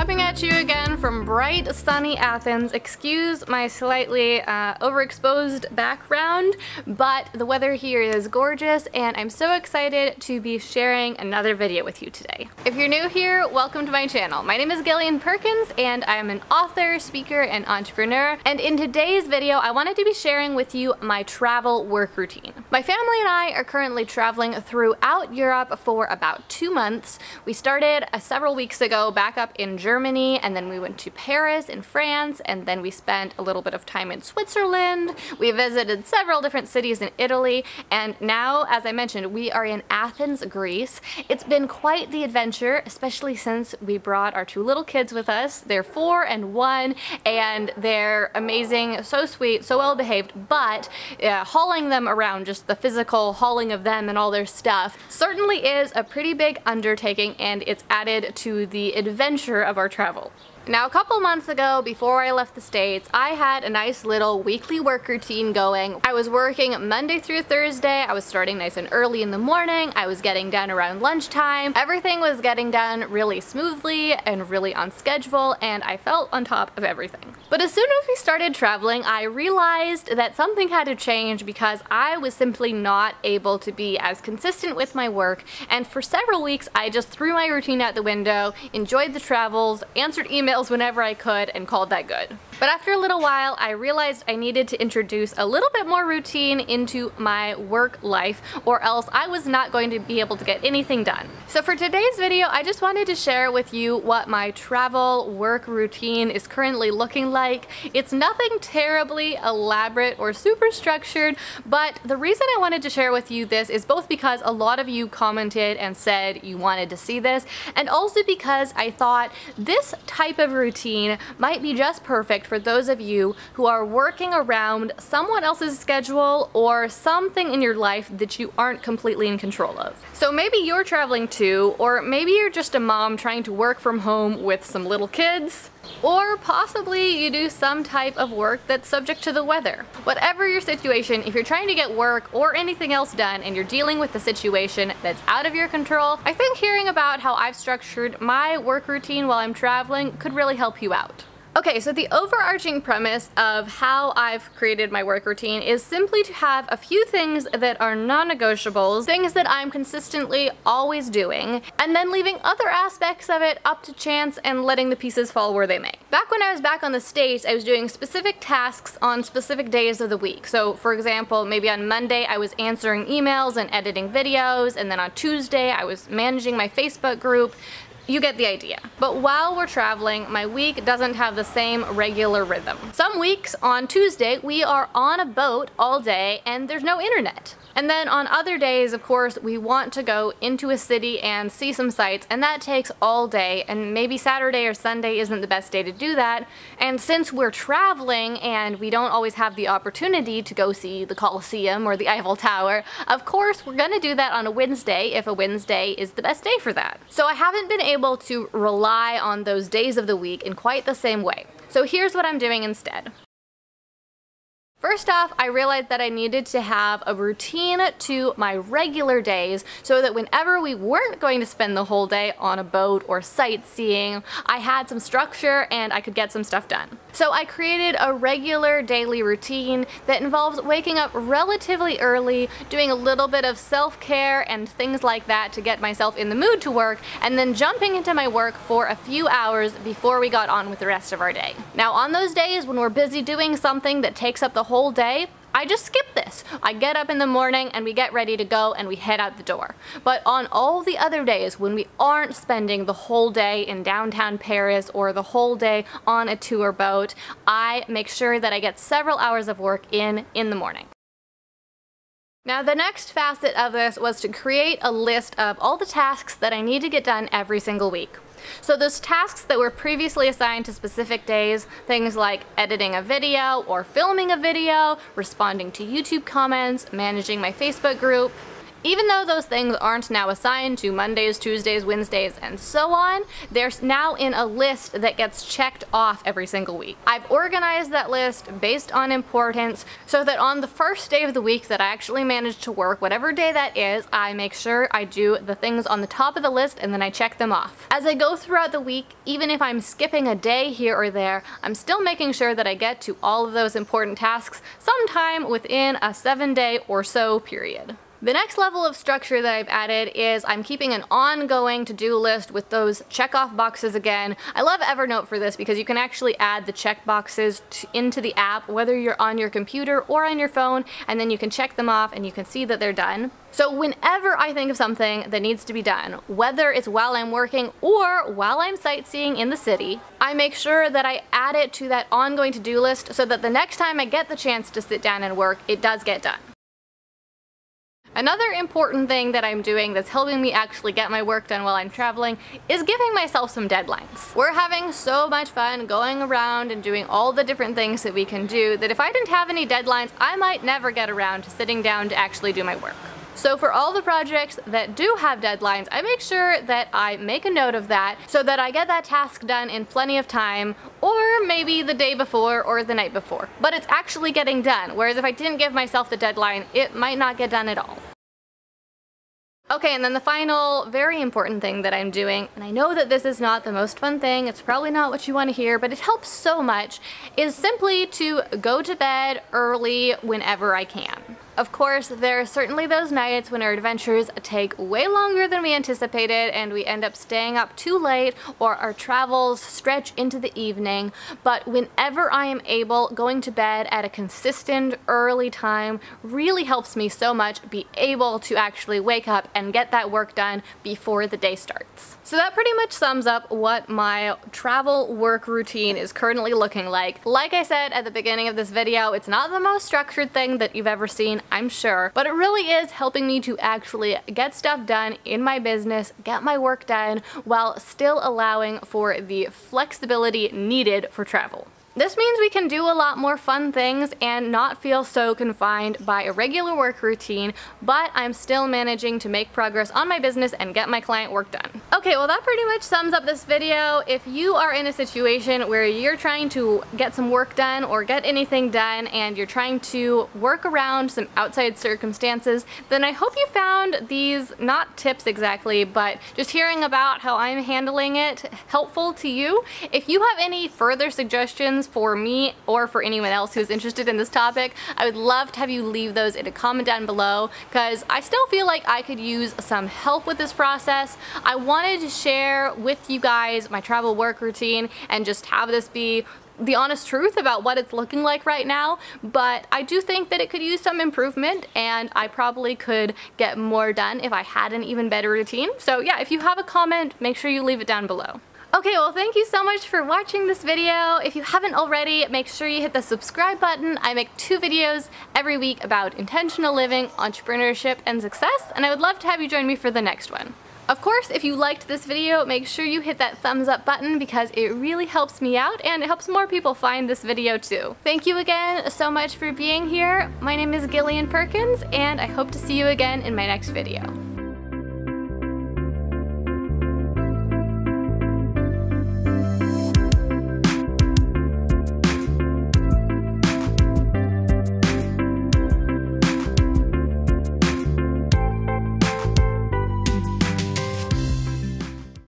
coming at you again from bright, sunny Athens. Excuse my slightly overexposed background, but the weather here is gorgeous and I'm so excited to be sharing another video with you today. If you're new here, welcome to my channel. My name is Gillian Perkins and I'm an author, speaker, and entrepreneur. And in today's video, I wanted to be sharing with you my travel work routine. My family and I are currently traveling throughout Europe for about 2 months. We started several weeks ago back up in Germany, and then we went to Paris in France, and then we spent a little bit of time in Switzerland. We visited several different cities in Italy, and now, as I mentioned, we are in Athens, Greece. It's been quite the adventure, especially since we brought our 2 little kids with us. They're 4 and 1, and they're amazing, so sweet, so well behaved, but hauling them around, just the physical hauling of them and all their stuff, certainly is a pretty big undertaking, and it's added to the adventure of our travel. Now, a couple months ago, before I left the States, I had a nice little weekly work routine going. I was working Monday through Thursday. I was starting nice and early in the morning. I was getting done around lunchtime. Everything was getting done really smoothly and really on schedule, and I felt on top of everything. But as soon as we started traveling, I realized that something had to change because I was simply not able to be as consistent with my work, and for several weeks I just threw my routine out the window, enjoyed the travels, answered emails whenever I could, and called that good. But after a little while, I realized I needed to introduce a little bit more routine into my work life, or else I was not going to be able to get anything done. So for today's video, I just wanted to share with you what my travel work routine is currently looking like. It's nothing terribly elaborate or super structured, but the reason I wanted to share with you this is both because a lot of you commented and said you wanted to see this, and also because I thought this type of routine might be just perfect for those of you who are working around someone else's schedule or something in your life that you aren't completely in control of. So maybe you're traveling too, or maybe you're just a mom trying to work from home with some little kids, or possibly you do some type of work that's subject to the weather. Whatever your situation, if you're trying to get work or anything else done and you're dealing with a situation that's out of your control, I think hearing about how I've structured my work routine while I'm traveling could really help you out. Okay, so the overarching premise of how I've created my work routine is simply to have a few things that are non-negotiables, things that I'm consistently always doing, and then leaving other aspects of it up to chance and letting the pieces fall where they may. Back when I was back on the States, I was doing specific tasks on specific days of the week. So for example, maybe on Monday I was answering emails and editing videos, and then on Tuesday I was managing my Facebook group. You get the idea. But while we're traveling, my week doesn't have the same regular rhythm. Some weeks on Tuesday, we are on a boat all day and there's no internet. And then on other days, of course, we want to go into a city and see some sights, and that takes all day, and maybe Saturday or Sunday isn't the best day to do that. And since we're traveling and we don't always have the opportunity to go see the Colosseum or the Eiffel Tower, of course we're gonna do that on a Wednesday if a Wednesday is the best day for that. So I haven't been able to rely on those days of the week in quite the same way. So here's what I'm doing instead. First off, I realized that I needed to have a routine to my regular days so that whenever we weren't going to spend the whole day on a boat or sightseeing, I had some structure and I could get some stuff done. So I created a regular daily routine that involves waking up relatively early, doing a little bit of self-care and things like that to get myself in the mood to work, and then jumping into my work for a few hours before we got on with the rest of our day. Now, on those days when we're busy doing something that takes up the whole day, I just skip this. I get up in the morning and we get ready to go and we head out the door. But on all the other days when we aren't spending the whole day in downtown Paris or the whole day on a tour boat, I make sure that I get several hours of work in the morning. Now, the next facet of this was to create a list of all the tasks that I need to get done every single week. So those tasks that were previously assigned to specific days, things like editing a video or filming a video, responding to YouTube comments, managing my Facebook group, Even though those things aren't now assigned to Mondays, Tuesdays, Wednesdays, and so on, they're now in a list that gets checked off every single week. I've organized that list based on importance so that on the first day of the week that I actually manage to work, whatever day that is, I make sure I do the things on the top of the list and then I check them off. As I go throughout the week, even if I'm skipping a day here or there, I'm still making sure that I get to all of those important tasks sometime within a 7-day or so period. The next level of structure that I've added is I'm keeping an ongoing to-do list with those check-off boxes again. I love Evernote for this because you can actually add the check boxes into the app, whether you're on your computer or on your phone, and then you can check them off and you can see that they're done. So whenever I think of something that needs to be done, whether it's while I'm working or while I'm sightseeing in the city, I make sure that I add it to that ongoing to-do list so that the next time I get the chance to sit down and work, it does get done. Another important thing that I'm doing that's helping me actually get my work done while I'm traveling is giving myself some deadlines. We're having so much fun going around and doing all the different things that we can do that if I didn't have any deadlines, I might never get around to sitting down to actually do my work. So for all the projects that do have deadlines, I make sure that I make a note of that so that I get that task done in plenty of time, or maybe the day before or the night before. But it's actually getting done, whereas if I didn't give myself the deadline, it might not get done at all. Okay, and then the final very important thing that I'm doing, and I know that this is not the most fun thing, it's probably not what you want to hear, but it helps so much, is simply to go to bed early whenever I can. Of course, there are certainly those nights when our adventures take way longer than we anticipated and we end up staying up too late or our travels stretch into the evening, but whenever I am able, going to bed at a consistent early time really helps me so much be able to actually wake up and get that work done before the day starts. So that pretty much sums up what my travel work routine is currently looking like. Like I said at the beginning of this video, it's not the most structured thing that you've ever seen, I'm sure, but it really is helping me to actually get stuff done in my business, get my work done, while still allowing for the flexibility needed for travel. This means we can do a lot more fun things and not feel so confined by a regular work routine, but I'm still managing to make progress on my business and get my client work done. Okay, well that pretty much sums up this video. If you are in a situation where you're trying to get some work done or get anything done and you're trying to work around some outside circumstances, then I hope you found these, not tips exactly, but just hearing about how I'm handling it helpful to you. If you have any further suggestions for me or for anyone else who's interested in this topic, I would love to have you leave those in a comment down below because I still feel like I could use some help with this process. I wanted to share with you guys my travel work routine and just have this be the honest truth about what it's looking like right now, but I do think that it could use some improvement and I probably could get more done if I had an even better routine. So yeah, if you have a comment, make sure you leave it down below. Okay, well thank you so much for watching this video. If you haven't already, make sure you hit the subscribe button. I make 2 videos every week about intentional living, entrepreneurship, and success, and I would love to have you join me for the next one. Of course, if you liked this video, make sure you hit that thumbs up button because it really helps me out and it helps more people find this video too. Thank you again so much for being here. My name is Gillian Perkins and I hope to see you again in my next video.